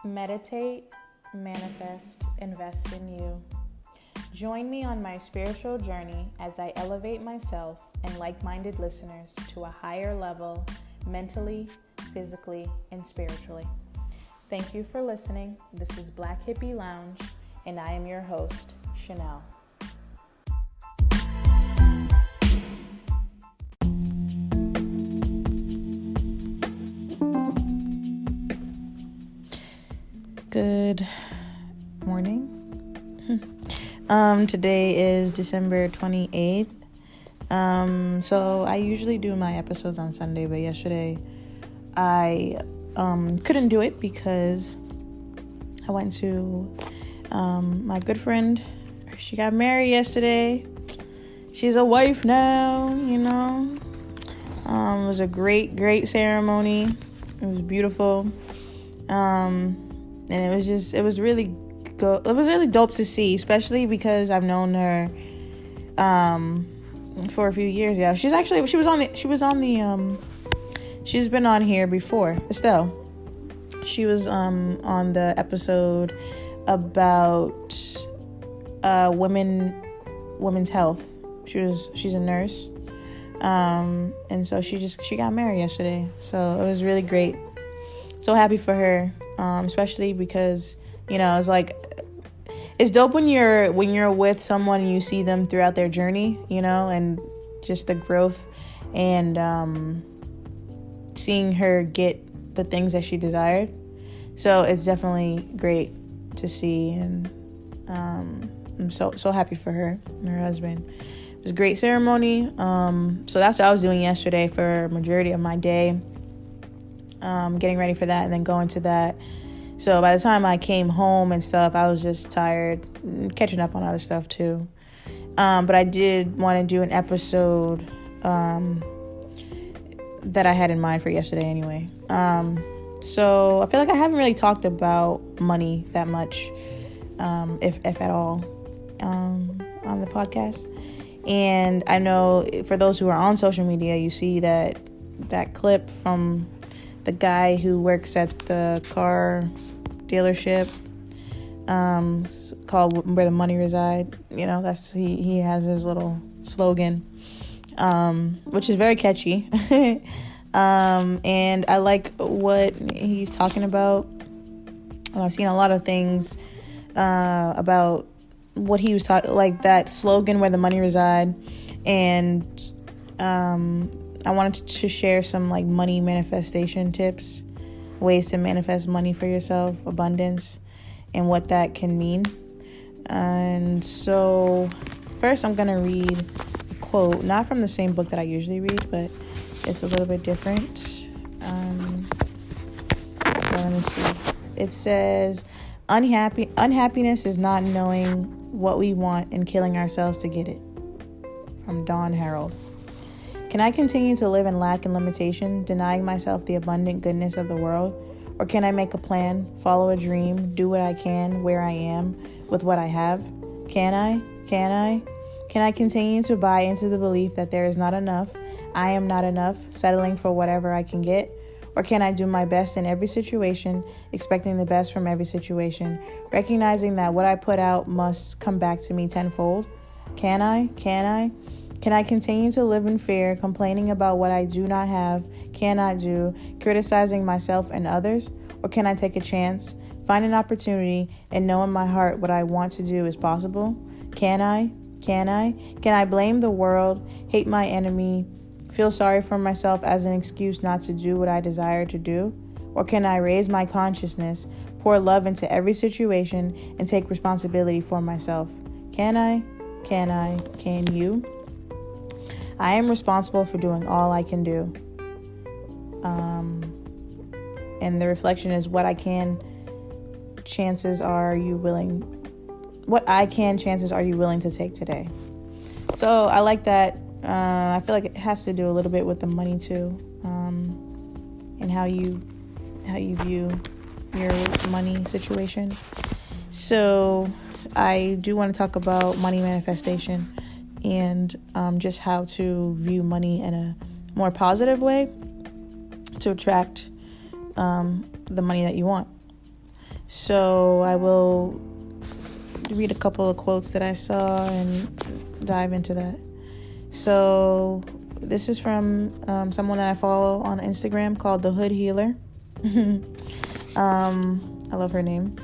Meditate, manifest, invest in you. Join me on my spiritual journey as I elevate myself and like-minded listeners to a higher level mentally, physically, and spiritually. Thank you for listening. This is Black Hippie Lounge, and I am your host, Chanel. Good morning. Today is December 28th. So I usually do my episodes on Sunday, but yesterday I couldn't do it because I went to my good friend. She got married yesterday. She's a wife now, It was a great ceremony. It was beautiful. And it was really dope to see, especially because I've known her for a few years. Yeah, she's been on here before. Estelle, she was on the episode about women's health. She's a nurse, and so she got married yesterday. So it was really great. So happy for her. Especially because, it's like, it's dope when you're with someone and you see them throughout their journey, and just the growth and seeing her get the things that she desired. So it's definitely great to see, and I'm so happy for her and her husband. It was a great ceremony. So that's what I was doing yesterday for a majority of my day. Getting ready for that and then going to that. So by the time I came home and stuff, I was just tired, catching up on other stuff too. But I did want to do an episode that I had in mind for yesterday anyway. So I feel like I haven't really talked about money that much, if at all, on the podcast. And I know for those who are on social media, you see that clip from the guy who works at the car dealership, called Where the Money Resides. That's he has his little slogan, which is very catchy. And I like what he's talking about. I've seen a lot of things about what he was talking, like that slogan, Where the Money Resides, and I wanted to share some like money manifestation tips, ways to manifest money for yourself, abundance, and what that can mean. And so first I'm going to read a quote, not from the same book that I usually read, but it's a little bit different. So let me see. It says, unhappiness is not knowing what we want and killing ourselves to get it. From Dawn Harold. Can I continue to live in lack and limitation, denying myself the abundant goodness of the world? Or can I make a plan, follow a dream, do what I can, where I am, with what I have? Can I? Can I continue to buy into the belief that there is not enough, I am not enough, settling for whatever I can get? Or can I do my best in every situation, expecting the best from every situation, recognizing that what I put out must come back to me tenfold? Can I? Can I continue to live in fear, complaining about what I do not have, cannot do, criticizing myself and others? Or can I take a chance, find an opportunity, and know in my heart what I want to do is possible? Can I? Can I blame the world, hate my enemy, feel sorry for myself as an excuse not to do what I desire to do? Or can I raise my consciousness, pour love into every situation, and take responsibility for myself? Can I? Can you? I am responsible for doing all I can do. And the reflection is what I can, chances are you willing to take today? So I like that. I feel like it has to do a little bit with the money too, and how you view your money situation. So I do want to talk about money manifestation and just how to view money in a more positive way to attract the money that you want. So I will read a couple of quotes that I saw and dive into that. So this is from someone that I follow on Instagram called The Hood Healer. I love her name.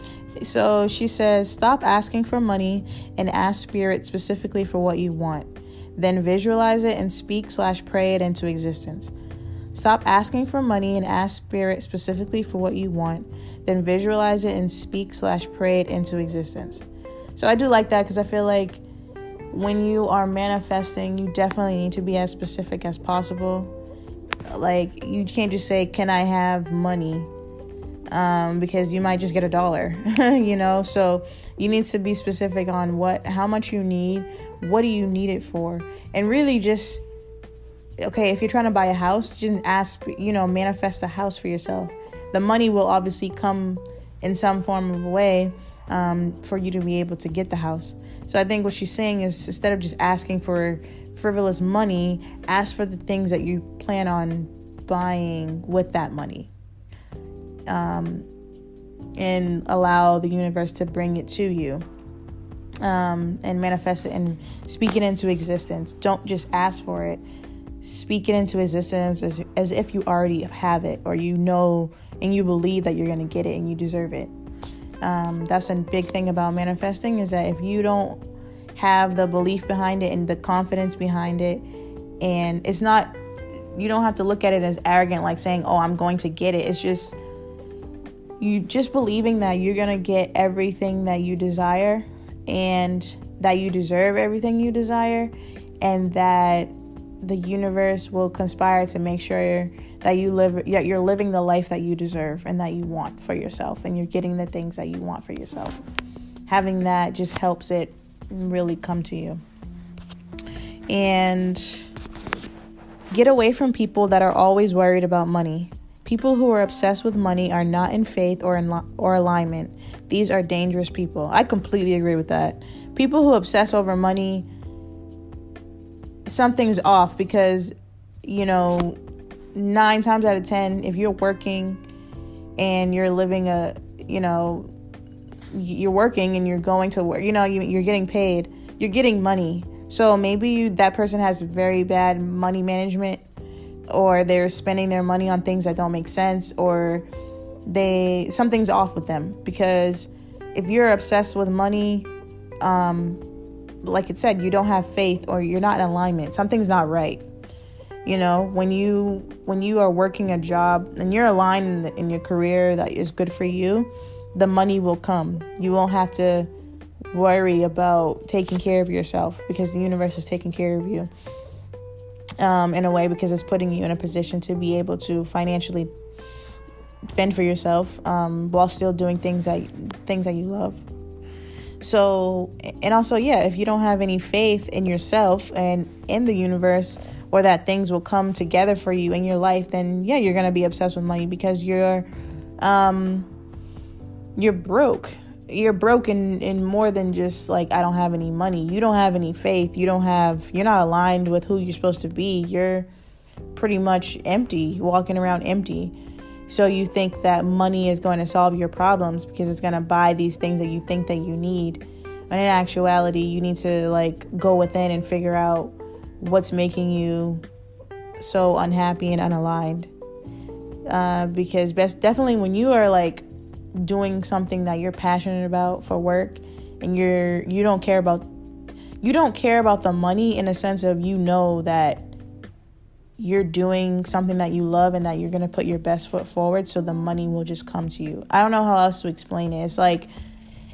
So she says, stop asking for money and ask spirit specifically for what you want. Then visualize it and speak/pray it into existence. Stop asking for money and ask spirit specifically for what you want. Then visualize it and speak/pray it into existence. So I do like that because I feel like when you are manifesting, you definitely need to be as specific as possible. Like, you can't just say, can I have money? Because you might just get $1, so you need to be specific on how much you need, what do you need it for, and really just, okay, if you're trying to buy a house, just ask, manifest a house for yourself. The money will obviously come in some form of way for you to be able to get the house. So I think what she's saying is, instead of just asking for frivolous money, ask for the things that you plan on buying with that money. And allow the universe to bring it to you, and manifest it and speak it into existence. Don't just ask for it. Speak it into existence as if you already have it, or and you believe that you're going to get it and you deserve it. That's a big thing about manifesting, is that if you don't have the belief behind it and the confidence behind it, and you don't have to look at it as arrogant, like saying, oh, I'm going to get it. It's just you just believing that you're going to get everything that you desire, and that you deserve everything you desire, and that the universe will conspire to make sure that you're living the life that you deserve and that you want for yourself, and you're getting the things that you want for yourself. Having that just helps it really come to you. And get away from people that are always worried about money. People who are obsessed with money are not in faith or alignment. These are dangerous people. I completely agree with that. People who obsess over money, something's off, because, 9 times out of 10, if you're working and you're living you're working and you're going to work, you're getting paid, you're getting money. So maybe that person has very bad money management, or they're spending their money on things that don't make sense, or something's off with them. Because if you're obsessed with money, like it said, you don't have faith, or you're not in alignment. Something's not right. When you are working a job and you're aligned in your career that is good for you, the money will come. You won't have to worry about taking care of yourself, because the universe is taking care of you. In a way, because it's putting you in a position to be able to financially fend for yourself, while still doing things that you love. So, and also, if you don't have any faith in yourself and in the universe, or that things will come together for you in your life, then you're going to be obsessed with money, because you're broke. You're broken in more than just like, I don't have any money. You don't have any faith. You're not aligned with who you're supposed to be. You're pretty much empty, walking around empty. So you think that money is going to solve your problems, because it's going to buy these things that you think that you need. But in actuality, you need to go within and figure out what's making you so unhappy and unaligned. Because definitely when you are doing something that you're passionate about for work, and you don't care about the money, in a sense of, that you're doing something that you love and that you're going to put your best foot forward, so the money will just come to you. I don't know how else to explain it. It's like,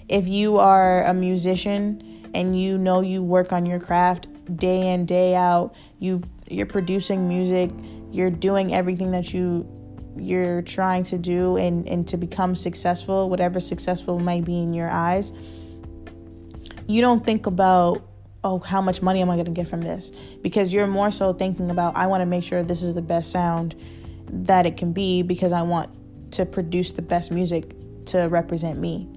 if you are a musician and you work on your craft day in, day out, you're producing music, you're doing everything that you're trying to do and to become successful, whatever successful might be in your eyes. You don't think about, oh, how much money am I going to get from this? Because you're more so thinking about, I want to make sure this is the best sound that it can be, because I want to produce the best music to represent me.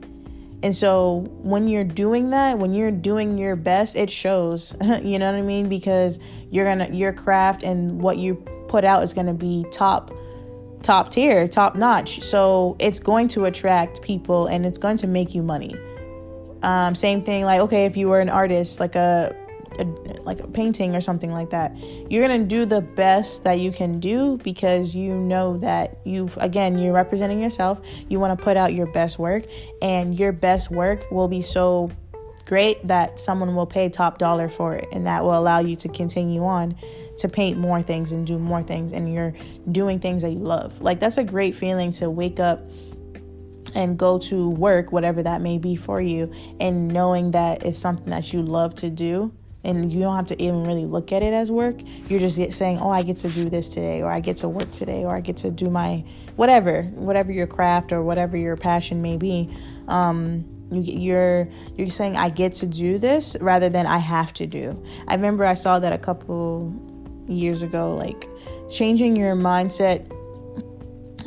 And so when you're doing that, when you're doing your best, it shows, you know what I mean? Because your craft and what you put out is going to be top top tier, top notch. So it's going to attract people and it's going to make you money. Same thing, like, okay, if you were an artist, like a painting or something like that, you're going to do the best that you can do because you know that you're representing yourself. You want to put out your best work, and your best work will be so great that someone will pay top dollar for it, and that will allow you to continue on to paint more things and do more things, and you're doing things that you love. Like, that's a great feeling, to wake up and go to work, whatever that may be for you, and knowing that it's something that you love to do, and you don't have to even really look at it as work. You're just saying, oh, I get to do this today, or I get to work today, or I get to do my whatever your craft or whatever your passion may be. You're saying, I get to do this, rather than I have to do. I remember I saw that a couple years ago, like, changing your mindset,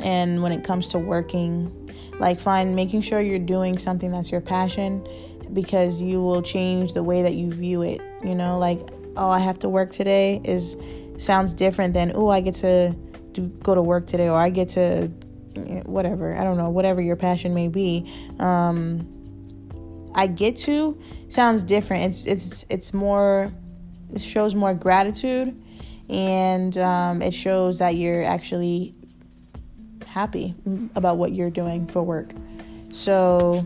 and when it comes to working, like, making sure you're doing something that's your passion, because you will change the way that you view it. You know, like, oh, I have to work today sounds different than, oh, I get to go to work today, or I get to whatever. I don't know, whatever your passion may be. I get to sounds different. It's more, it shows more gratitude, and it shows that you're actually happy about what you're doing for work. So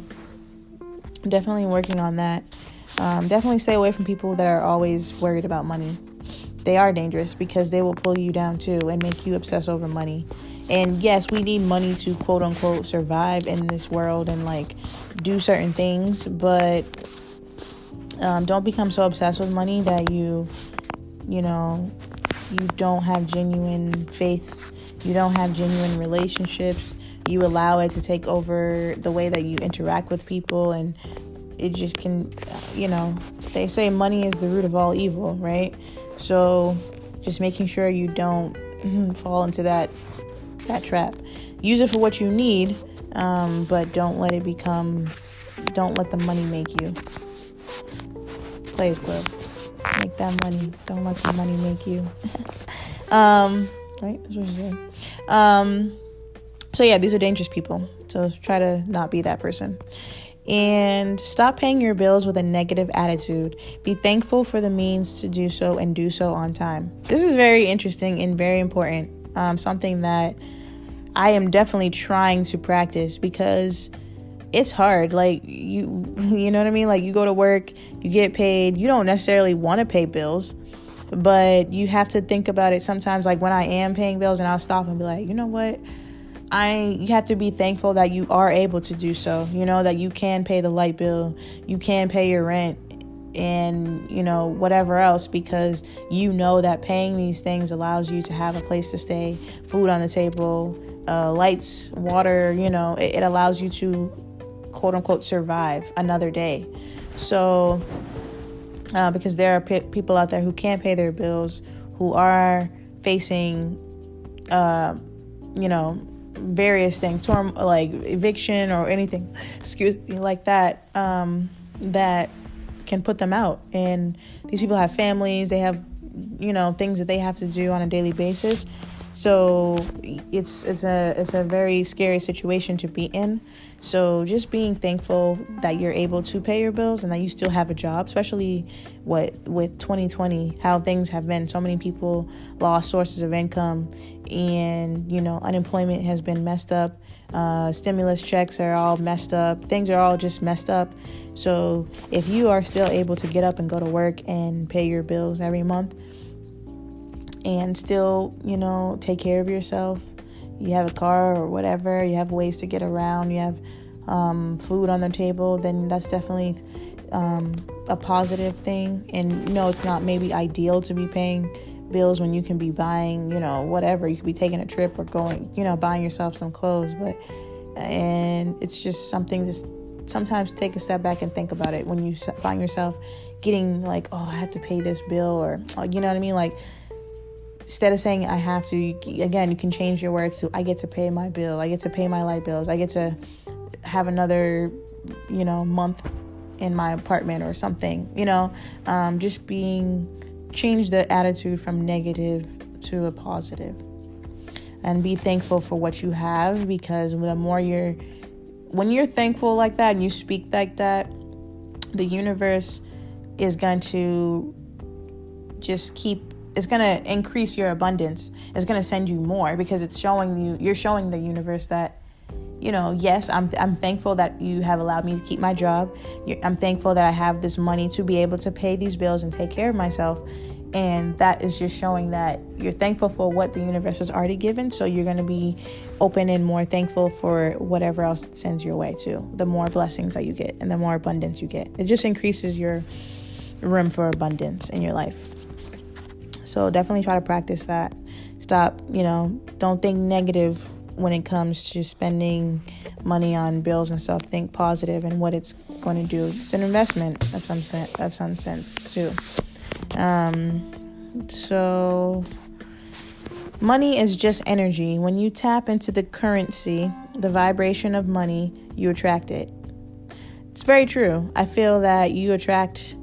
definitely working on that. Definitely stay away from people that are always worried about money. They are dangerous, because they will pull you down too and make you obsess over money. And yes, we need money to quote unquote survive in this world and like do certain things, but don't become so obsessed with money that you don't have genuine faith. You don't have genuine relationships. You allow it to take over the way that you interact with people, and it just can, they say money is the root of all evil, right? So just making sure you don't fall into that trap. Use it for what you need, but don't let the money make you. Players Club. Make that money. Don't let the money make you. Right? That's what you say. So yeah, these are dangerous people. So try to not be that person. And stop paying your bills with a negative attitude. Be thankful for the means to do so, and do so on time. This is very interesting and very important. Something that I am definitely trying to practice, because it's hard. Like, you know what I mean? Like, you go to work, you get paid. You don't necessarily want to pay bills, but you have to think about it sometimes. Like, when I am paying bills, and I'll stop and be like, you know what? You have to be thankful that you are able to do so. You know, that you can pay the light bill, you can pay your rent, and whatever else, because you know that paying these things allows you to have a place to stay, food on the table, lights, water. It allows you to quote unquote survive another day. So because there are people out there who can't pay their bills, who are facing various things, like eviction or anything, like that, that can put them out. And these people have families, they have, things that they have to do on a daily basis. So it's a very scary situation to be in. So just being thankful that you're able to pay your bills and that you still have a job, especially with 2020, how things have been. So many people lost sources of income, and unemployment has been messed up. Stimulus checks are all messed up. Things are all just messed up. So if you are still able to get up and go to work and pay your bills every month, and still, take care of yourself, you have a car or whatever, you have ways to get around, you have food on the table, then that's definitely a positive thing. And it's not maybe ideal to be paying bills when you can be buying, whatever. You could be taking a trip or going, buying yourself some clothes. And it's just something to sometimes take a step back and think about it when you find yourself getting like, oh, I have to pay this bill, or you know what I mean? Like, instead of saying I have to, again, you can change your words to I get to pay my bill, I get to pay my light bills, I get to have another, month in my apartment or something, just change the attitude from negative to a positive. and be thankful for what you have, because when you're thankful like that and you speak like that, the universe is going to it's going to increase your abundance. It's going to send you more, because you're showing the universe that, yes, I'm thankful that you have allowed me to keep my job. I'm thankful that I have this money to be able to pay these bills and take care of myself. And that is just showing that you're thankful for what the universe has already given. So you're going to be open and more thankful for whatever else it sends your way too. The more blessings that you get and the more abundance you get, it just increases your room for abundance in your life. So definitely try to practice that. Stop, don't think negative when it comes to spending money on bills and stuff. Think positive and what it's going to do. It's an investment of some sense too. So money is just energy. When you tap into the currency, the vibration of money, you attract it. It's very true. I feel that you attract,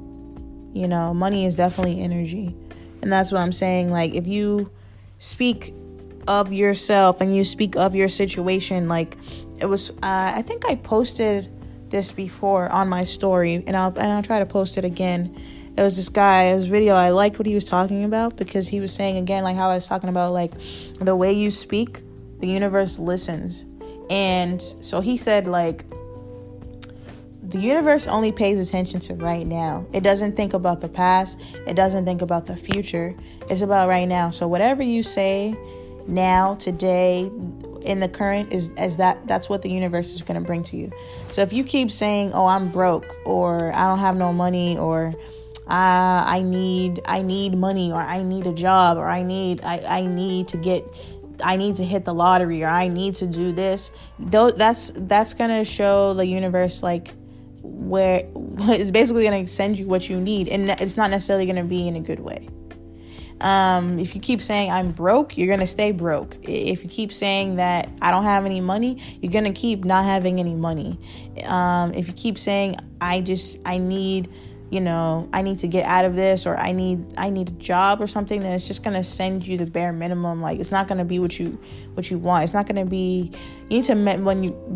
money is definitely energy. And that's what I'm saying. Like, if you speak of yourself and you speak of your situation, like it was, I think I posted this before on my story, and I'll try to post it again. It was this guy, his video. I liked what he was talking about, because he was saying again, like how I was talking about, like the way you speak, the universe listens. And so he said, like, the universe only pays attention to right now. It doesn't think about the past. It doesn't think about the future. It's about right now. So whatever you say now, today, in the current, that's what the universe is going to bring to you. So if you keep saying, oh, I'm broke, or I don't have no money, or I need money, or I need a job, or I need to hit the lottery, or I need to do this, that's going to show the universe, like, where it's basically going to send you what you need, and it's not necessarily going to be in a good way. If you keep saying I'm broke, you're going to stay broke. If you keep saying that I don't have any money, you're going to keep not having any money. If you keep saying I need to get out of this, or I need a job or something, then it's just going to send you the bare minimum. Like, it's not going to be what you want. It's not going to be, you need to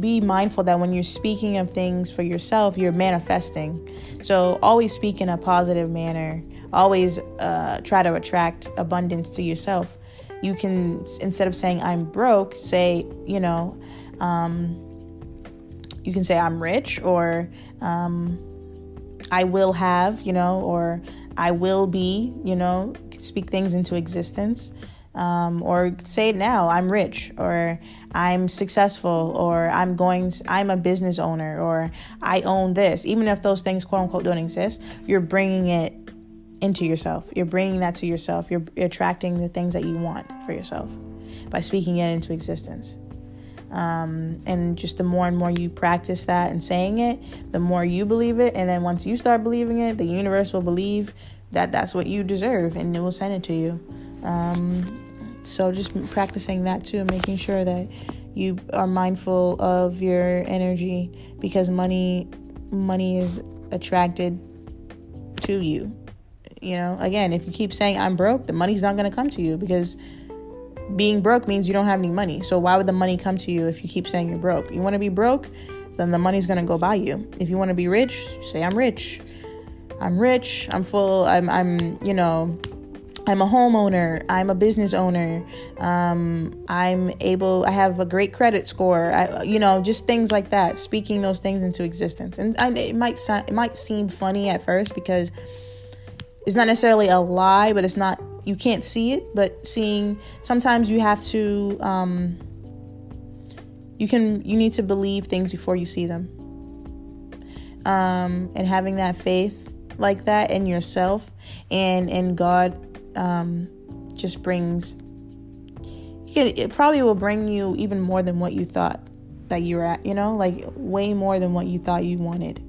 be mindful that when you're speaking of things for yourself, you're manifesting. So always speak in a positive manner. Always try to attract abundance to yourself. You can, instead of saying I'm broke, say, you can say I'm rich, or I will have, or I will be, speak things into existence, or say it now, I'm rich, or I'm successful, or I'm a business owner, or I own this. Even if those things, quote unquote, don't exist, you're bringing it into yourself. You're bringing that to yourself. You're attracting the things that you want for yourself by speaking it into existence. And just the more and more you practice that and saying it, the more you believe it. And then once you start believing it, the universe will believe that that's what you deserve, and it will send it to you. So just practicing that too, making sure that you are mindful of your energy, because money is attracted to you. Again, if you keep saying I'm broke, the money's not going to come to you, because being broke means you don't have any money. So why would the money come to you if you keep saying you're broke? You want to be broke, then the money's going to go by you. If you want to be rich, say I'm rich. I'm rich. I'm full. I'm a homeowner. I'm a business owner. I have a great credit score. Just things like that. Speaking those things into existence. And it might seem funny at first, because it's not necessarily a lie, but it's not, you can't see it, but sometimes you have to, you need to believe things before you see them. And having that faith like that in yourself and in God, just brings, it probably will bring you even more than what you thought that you were at, like way more than what you thought you wanted.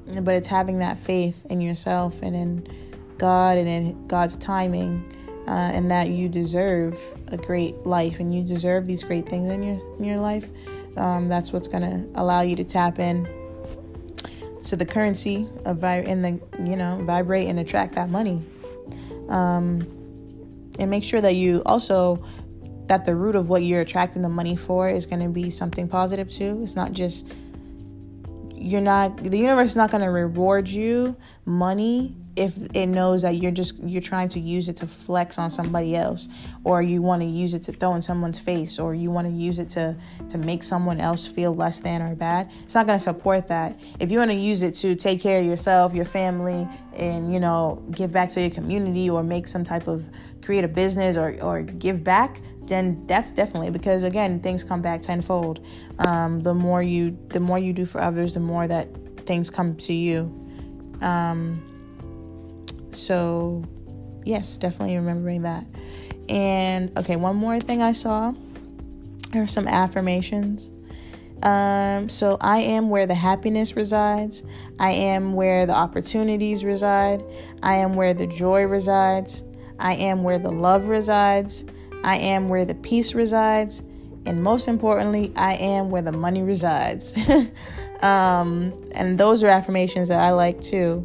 But it's having that faith in yourself and in God and in God's timing, and that you deserve a great life and you deserve these great things in your life. That's what's going to allow you to tap in to the currency of vibrate and attract that money. And make sure that you also, that the root of what you're attracting the money for is going to be something positive too. It's not just, the universe is not going to reward you money if it knows that you're trying to use it to flex on somebody else, or you want to use it to throw in someone's face, or you want to use it to make someone else feel less than or bad. It's not going to support that. If you want to use it to take care of yourself, your family, and, give back to your community, or make some type of create a business or give back, then that's definitely, because again, things come back tenfold. The more you do for others, the more that things come to you. So yes, definitely remembering that. And okay, one more thing I saw are some affirmations. So I am where the happiness resides. I am where the opportunities reside. I am where the joy resides. I am where the love resides. I am where the peace resides. And most importantly, I am where the money resides. And those are affirmations that I like too.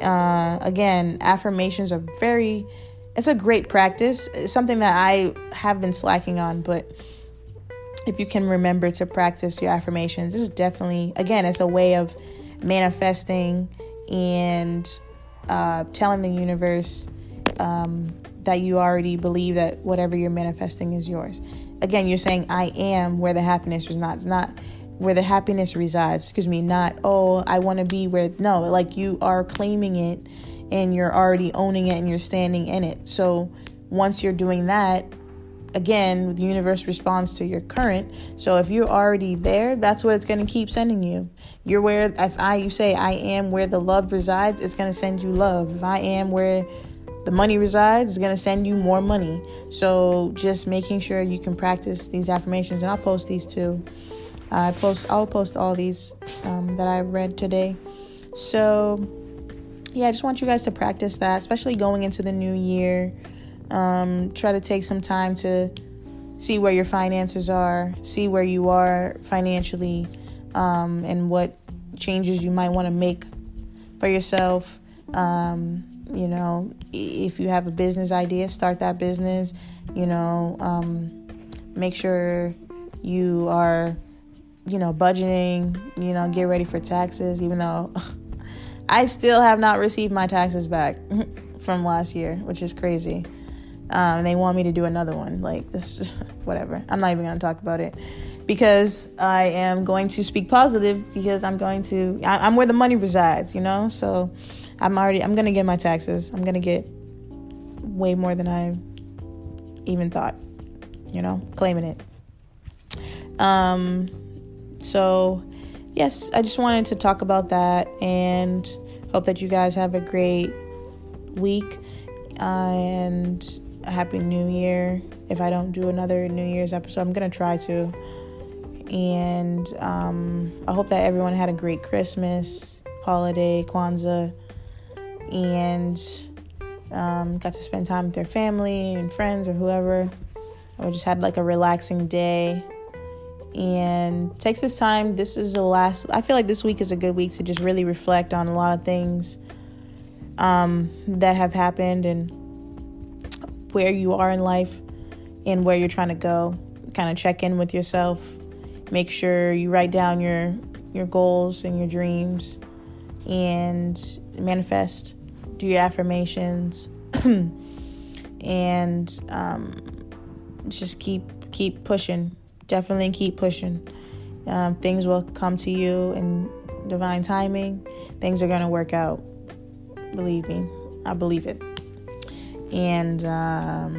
Again, affirmations are it's a great practice. It's something that I have been slacking on, but if you can remember to practice your affirmations, this is definitely, again, it's a way of manifesting and telling the universe that you already believe that whatever you're manifesting is yours. Again, you're saying, I am where the happiness resides. It's not where the happiness resides, not, I want to be where, no, like you are claiming it and you're already owning it and you're standing in it. So once you're doing that, again, the universe responds to your current. So if you're already there, that's what it's going to keep sending you. You're where, you say, I am where the love resides, it's going to send you love. If I am where the money resides, it's going to send you more money. So just making sure you can practice these affirmations, and I'll post these too. I'll post all these that I read today. So yeah, I just want you guys to practice that, especially going into the new year. Try to take some time to see where your finances are, see where you are financially, and what changes you might want to make for yourself. If you have a business idea, start that business. Make sure you are budgeting, get ready for taxes, even though I still have not received my taxes back from last year, which is crazy. And they want me to do another one. Like, this is whatever. I'm not even going to talk about it because I am going to speak positive, because I'm where the money resides, so I'm going to get my taxes. I'm going to get way more than I even thought, claiming it. So yes, I just wanted to talk about that, and hope that you guys have a great week and a happy new year. If I don't do another New Year's episode, I'm going to try to. And I hope that everyone had a great Christmas, holiday, Kwanzaa, and got to spend time with their family and friends or whoever, or just had like a relaxing day. And takes this time. I feel like this week is a good week to just really reflect on a lot of things that have happened, and where you are in life and where you're trying to go. Kind of check in with yourself. Make sure you write down your goals and your dreams, and manifest. Do your affirmations, and just keep pushing. Definitely keep pushing. Things will come to you in divine timing. Things are going to work out. Believe me. I believe it. And, I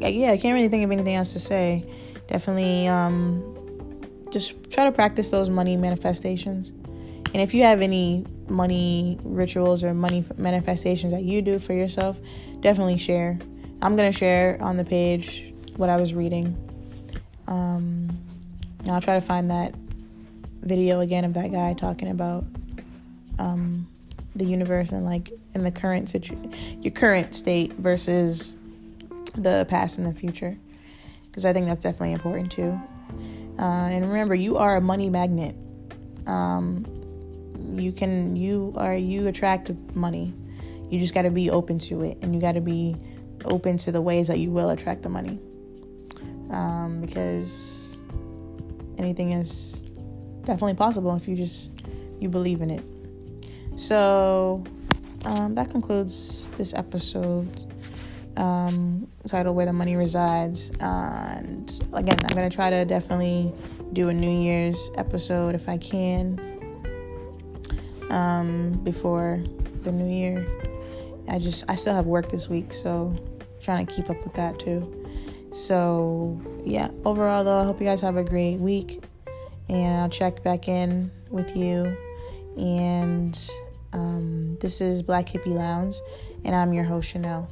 can't really think of anything else to say. Definitely, just try to practice those money manifestations. And if you have any money rituals or money manifestations that you do for yourself, definitely share. I'm going to share on the page what I was reading. And I'll try to find that video again of that guy talking about the universe and like in the current your current state versus the past and the future, because I think that's definitely important too. And remember, you are a money magnet. You attract money. You just got to be open to it, and you got to be open to the ways that you will attract the money, because anything is definitely possible if you believe in it. So that concludes this episode, titled Where the Money Resides. And again, I'm going to try to definitely do a New Year's episode if I can, before the new year. I still have work this week, so trying to keep up with that too. So yeah, overall though, I hope you guys have a great week, and I'll check back in with you. And this is Black Hippie Lounge, and I'm your host, Chanel.